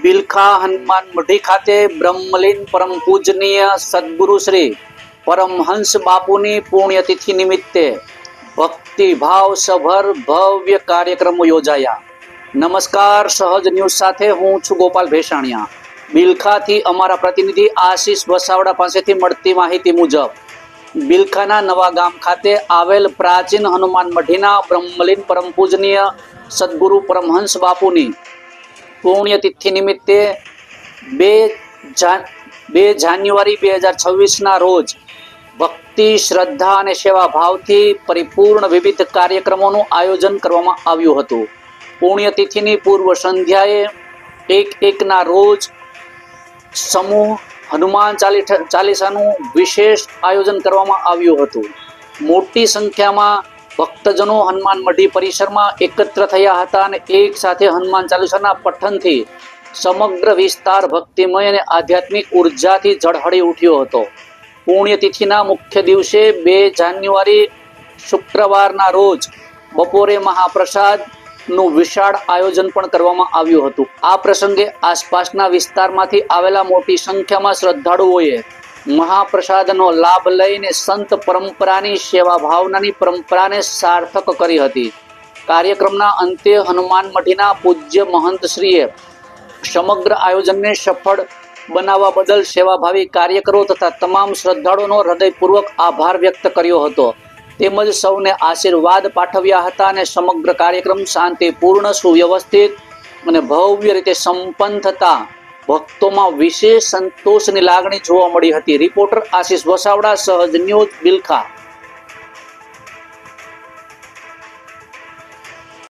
બિલખા હનુમાન મઢી ખાતે બ્રહ્મલીન પરમ પૂજનીય સદગુરુ શ્રી પરમહંસ બાપુની પુણ્યતિથિ નિમિત્તે ભક્તિભાવ સભર ભવ્ય કાર્યક્રમો યોજાયા. નમસ્કાર, સહજ ન્યૂઝ સાથે હું છું ગોપાલ ભેસાણિયા. બિલખાથી અમારા પ્રતિનિધિ આશીષ વસાવડા પાસેથી મળતી માહિતી મુજબ બિલખાના નવા ગામ ખાતે આવેલ પ્રાચીન હનુમાન મઢીના બ્રહ્મલીન પરમ પૂજનીય સદગુરુ પરમહંસ બાપુની પુણ્યતિથિ નિમિત્તે 2 જાન્યુઆરી 2026ના રોજ ભક્તિ, શ્રદ્ધા અને સેવા ભાવથી પરિપૂર્ણ વિવિધ કાર્યક્રમોનું આયોજન કરવામાં આવ્યું હતું. પુણ્યતિથિની પૂર્વ સંધ્યાએ 1/1ના રોજ સમૂહ હનુમાન ચાલીસાનું વિશેષ આયોજન કરવામાં આવ્યું હતું. મોટી સંખ્યામાં ભક્તજનો હનુમાન મઢી પરિસરમાં એકત્ર થયા હતા અને એક સાથે હનુમાન ચાલીસાના પઠનથી સમગ્ર વિસ્તાર ભક્તિમય અને આધ્યાત્મિક ઉર્જાથી ઝળહળી ઉઠ્યો હતો. પુણ્યતિથિના મુખ્ય દિવસે 2 જાન્યુઆરી શુક્રવારના રોજ બપોરે મહાપ્રસાદનું વિશાળ આયોજન પણ કરવામાં આવ્યું હતું. આ પ્રસંગે આસપાસના વિસ્તારમાંથી આવેલા મોટી સંખ્યામાં શ્રદ્ધાળુઓએ મહાપ્રસાદનો લાભ લઈને સંત પરંપરાની સેવા ભાવનાની પરંપરાને સાર્થક કરી હતી. કાર્યક્રમના અંતે હનુમાન મઢીના પૂજ્ય મહંતશ્રીએ સમગ્ર આયોજનને સફળ બનાવવા બદલ સેવાભાવી કાર્યકરો તથા તમામ શ્રદ્ધાળુઓનો હૃદયપૂર્વક આભાર વ્યક્ત કર્યો હતો. તેમજ સૌને આશીર્વાદ પાઠવ્યા હતા અને સમગ્ર કાર્યક્રમ શાંતિપૂર્ણ, સુવ્યવસ્થિત અને ભવ્ય રીતે સંપન્ન થતા ભક્તોમાં વિશેષ સંતોષની લાગણી જોવા મળી હતી. રિપોર્ટર આશીષ વસાવડા, સહજ ન્યૂઝ, બિલખા.